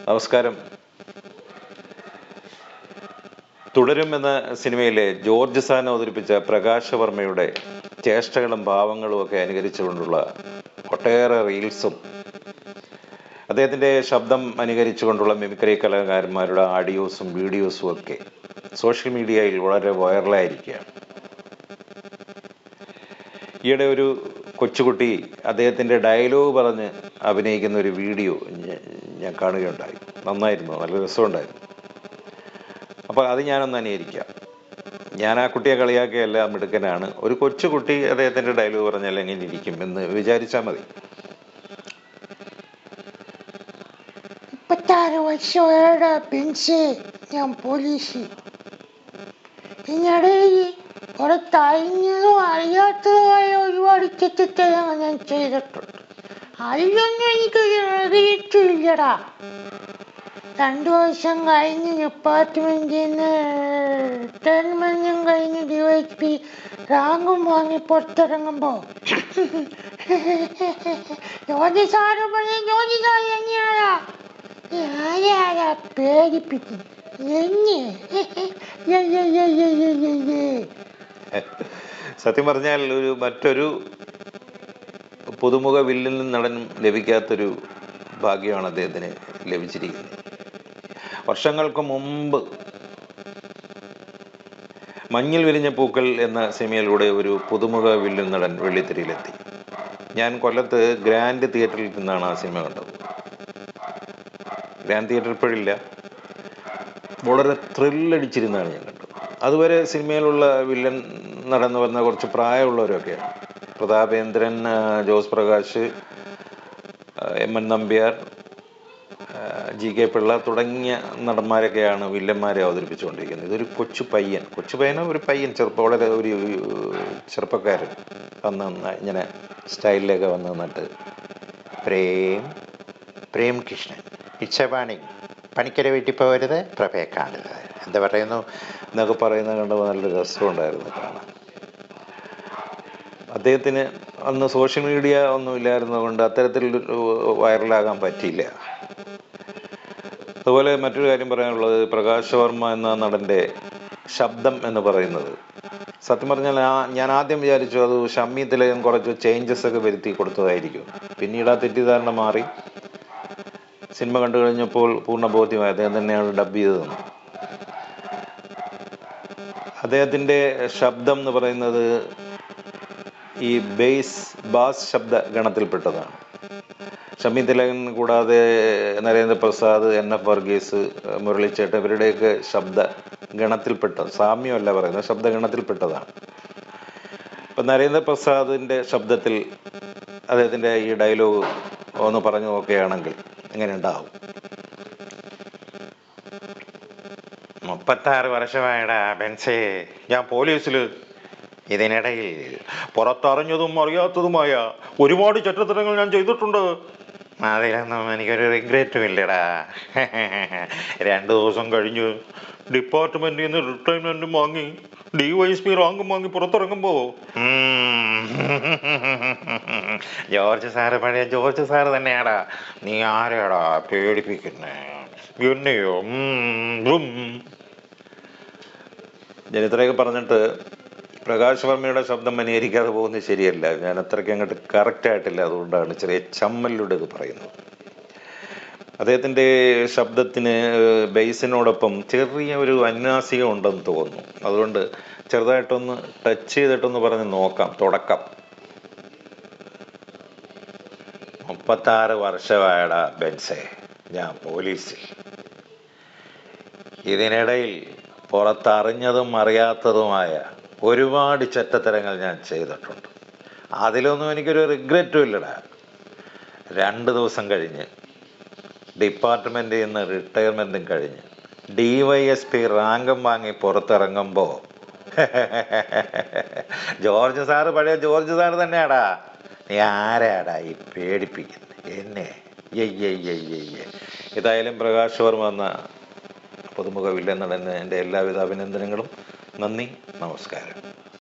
നമസ്കാരം. തുടരും എന്ന സിനിമയിലെ ജോർജ് സാൻ അവതരിപ്പിച്ച പ്രകാശ് വർമ്മയുടെ ചേഷ്ടകളും ഭാവങ്ങളും ഒക്കെ അനുകരിച്ചുകൊണ്ടുള്ള ഒട്ടേറെ റീൽസും അദ്ദേഹത്തിൻ്റെ ശബ്ദം അനുകരിച്ചുകൊണ്ടുള്ള മിമിക്രി കലാകാരന്മാരുടെ ആഡിയോസും വീഡിയോസും ഒക്കെ സോഷ്യൽ മീഡിയയിൽ വളരെ വൈറലായിരിക്കുകയാണ്. ഈയിടെ ഒരു കൊച്ചുകുട്ടി അദ്ദേഹത്തിൻ്റെ ഡയലോഗ് പറഞ്ഞ് അഭിനയിക്കുന്ന ഒരു വീഡിയോ ഞാൻ കാണുകയുണ്ടായി. നന്നായിരുന്നു, നല്ല രസമുണ്ടായിരുന്നു. അപ്പോൾ അത് ഞാനൊന്ന് അനുകരിക്കാം. ഞാൻ ആ കുട്ടിയെ കളിയാക്കിയല്ല, മിടുക്കനാണ്. ഒരു കൊച്ചുകുട്ടി അദ്ദേഹത്തിൻ്റെ ഡയലോഗ് പറഞ്ഞാൽ എങ്ങനെ ഇരിക്കും എന്ന് വിചാരിച്ചാൽ മതി. 36 വർഷമായുടെ ബെൻസ്, ഞാൻ പോലീസ്. ഇതിനിടയിൽ പുറത്തറിഞ്ഞതും അറിയാത്തതുമായ ഒരുപാട് തെറ്റിദ്ധാരണകൾ ഞാൻ ചെയ്തിട്ടുണ്ട്. അതിലൊന്നും എനിക്കൊരു റിഗ്രറ്റില്ലടാ. 2 വർഷം കഴിഞ്ഞ് ഡിപ്പാർട്ട്മെന്റിൽ നിന്ന് റിട്ടയർമെന്റും കഴിഞ്ഞ് DYSP റാങ്കും വാങ്ങി പുറത്തിറങ്ങുമ്പോ ജോലി സാറ് പറഞ്ഞ ജോലി സാർ തന്നെയാടാ. ആരാടാ പേടിപ്പിക്കുന്നു എന്നെ? സത്യം പറഞ്ഞാൽ മറ്റൊരു പുതുമുഖ വില്ലൻ നടനും ലഭിക്കാത്തൊരു ഭാഗ്യമാണ് അദ്ദേഹത്തിന് ലഭിച്ചിരിക്കുന്നത്. വർഷങ്ങൾക്ക് മുമ്പ് മഞ്ഞിൽ വിരിഞ്ഞ പൂക്കൾ എന്ന സിനിമയിലൂടെ ഒരു പുതുമുഖ വില്ലൻ നടൻ വെള്ളിത്തിരയിലെത്തി. ഞാൻ കൊല്ലത്ത് ഗ്രാൻഡ് തിയേറ്ററിൽ നിന്നാണ് ആ സിനിമ കണ്ടത്. ഗ്രാൻഡ് തിയേറ്റർ ഇപ്പോഴില്ല. വളരെ ത്രില്ലടിച്ചിരുന്നാണ് ഞാൻ കണ്ടത്. അതുവരെ സിനിമയിലുള്ള വില്ലൻ നടന്നു വന്ന കുറച്ച് പ്രായമുള്ളവരൊക്കെയാണ്. പ്രതാപേന്ദ്രൻ, ജോസ് പ്രകാശ്, MN നമ്പ്യാർ, GK പിള്ള തുടങ്ങിയ നടന്മാരൊക്കെയാണ് വില്ലന്മാരെ അവതരിപ്പിച്ചുകൊണ്ടിരിക്കുന്നത്. ഇതൊരു കൊച്ചു പയ്യനോ ഒരു പയ്യൻ, വളരെ ഒരു ചെറുപ്പക്കാരൻ വന്ന് ഇങ്ങനെ സ്റ്റൈലിലൊക്കെ വന്ന് നിന്നിട്ട് പ്രേം കൃഷ്ണൻ ഇച്ഛവാണി പണിക്കര വീട്ടിൽ പോകരുത്, പ്രഭയെ കാണരുത്, എന്താ പറയുന്നു എന്നൊക്കെ പറയുന്നത് കണ്ടപ്പോൾ നല്ല രസമുണ്ടായിരുന്നു കാണാൻ. അദ്ദേഹത്തിന് അന്ന് സോഷ്യൽ മീഡിയ ഒന്നും ഇല്ലായിരുന്നതുകൊണ്ട് അത്തരത്തിൽ വൈറലാകാൻ പറ്റിയില്ല. അതുപോലെ മറ്റൊരു കാര്യം പറയാനുള്ളത്, പ്രകാശ് വർമ്മ എന്ന നടൻ്റെ ശബ്ദം എന്ന് പറയുന്നത്, സത്യം പറഞ്ഞാൽ ഞാൻ ആദ്യം വിചാരിച്ചു അത് ഷമ്മി തിലകൻ കുറച്ച് ചേഞ്ചസ് ഒക്കെ വരുത്തി കൊടുത്തതായിരിക്കും. പിന്നീട് ആ തെറ്റിദ്ധാരണ മാറി. സിനിമ കണ്ടു കഴിഞ്ഞപ്പോൾ പൂർണ്ണ ബോധ്യമായി അദ്ദേഹം തന്നെയാണ് ഡബ് ചെയ്തതെന്ന്. അദ്ദേഹത്തിൻ്റെ ശബ്ദം എന്ന് പറയുന്നത് ഈ ബാസ് ശബ്ദ ഗണത്തിൽപ്പെട്ടതാണ്. ഷമ്മി തിലകൻ കൂടാതെ നരേന്ദ്രപ്രസാദ്, NF വർഗീസ്, മുരളിച്ചേട്ടൻ ഇവരുടെയൊക്കെ ശബ്ദ ഗണത്തിൽപ്പെട്ട, സാമ്യമല്ല പറയുന്നത്, ശബ്ദഗണത്തിൽപ്പെട്ടതാണ്. ഇപ്പം നരേന്ദ്രപ്രസാദിൻ്റെ ശബ്ദത്തിൽ അദ്ദേഹത്തിൻ്റെ ഈ ഡയലോഗ് ഒന്ന് പറഞ്ഞു നോക്കുകയാണെങ്കിൽ എങ്ങനെ ഉണ്ടാവും? 36 വർഷമായടാ ബെൻസേ, ഞാൻ പോലീസിൽ. ഇതിനിടയിൽ പുറത്തറിഞ്ഞതും അറിയാത്തതുമായ ഒരുപാട് ചട്ടത്തരങ്ങൾ ഞാൻ ചെയ്തിട്ടുണ്ട്. അതിലൊന്നും എനിക്കൊരു റിഗ്രറ്റും ഇല്ലടാ. 2 ദിവസം കഴിഞ്ഞ് ഡിപ്പാർട്ട്മെന്റിൽ നിന്ന് റിട്ടയർമെന്റും വാങ്ങി DYSP റാങ്കും വാങ്ങി പുറത്തിറങ്ങുമ്പോ ജോർജ് സാറ് പഴയ ജോർജ് സാറ് തന്നെയാടാ. നീ ആരെയാടാ പേടിപ്പിക്കുന്നേ? എന്നെയോ? ഞാൻ ഇത്രയൊക്കെ പറഞ്ഞിട്ട് പ്രകാശ് വർമ്മയുടെ ശബ്ദം അനുകരിക്കാതെ പോകുന്നത് ശരിയല്ല. ഞാൻ അത്രയ്ക്ക് അങ്ങോട്ട് കറക്റ്റായിട്ടില്ല. അതുകൊണ്ടാണ് ചെറിയ ചമ്മലിലൂടെ ഇത് പറയുന്നത്. അദ്ദേഹത്തിൻ്റെ ശബ്ദത്തിന് ബേസിനോടൊപ്പം ചെറിയ ഒരു അന്യാസികം ഉണ്ടെന്ന് തോന്നുന്നു. അതുകൊണ്ട് ചെറുതായിട്ടൊന്ന് ടച്ച് ചെയ്തിട്ടൊന്ന് പറഞ്ഞ് നോക്കാം. തുടക്കം: 36 വർഷമായടാ ബെൻസേ, ഞാൻ പോലീസിൽ. ഇതിനിടയിൽ പുറത്തറിഞ്ഞതും അറിയാത്തതുമായ ഒരുപാട് ചട്ടത്തരങ്ങൾ ഞാൻ ചെയ്തിട്ടുണ്ട്. അതിലൊന്നും എനിക്കൊരു റിഗ്രറ്റും ഇല്ലടാ. 2 ദിവസം കഴിഞ്ഞ് ഡിപ്പാർട്ട്മെന്റിൽ നിന്ന് റിട്ടയർമെന്റും കഴിഞ്ഞ് DYSP റാങ്കും വാങ്ങി പുറത്തിറങ്ങുമ്പോ ജോർജ് സാറ് പഴയ ജോർജ് സാറ് തന്നെയാടാ. നീ ആരാടാ ഈ പേടിപ്പിക്കുന്നത് എന്നെ? ഏതായാലും പ്രകാശ് വർമ്മ എന്ന പുതുമുഖ വില്ലൻ നടന് എൻ്റെ എല്ലാവിധ അഭിനന്ദനങ്ങളും. നന്ദി, നമസ്കാരം.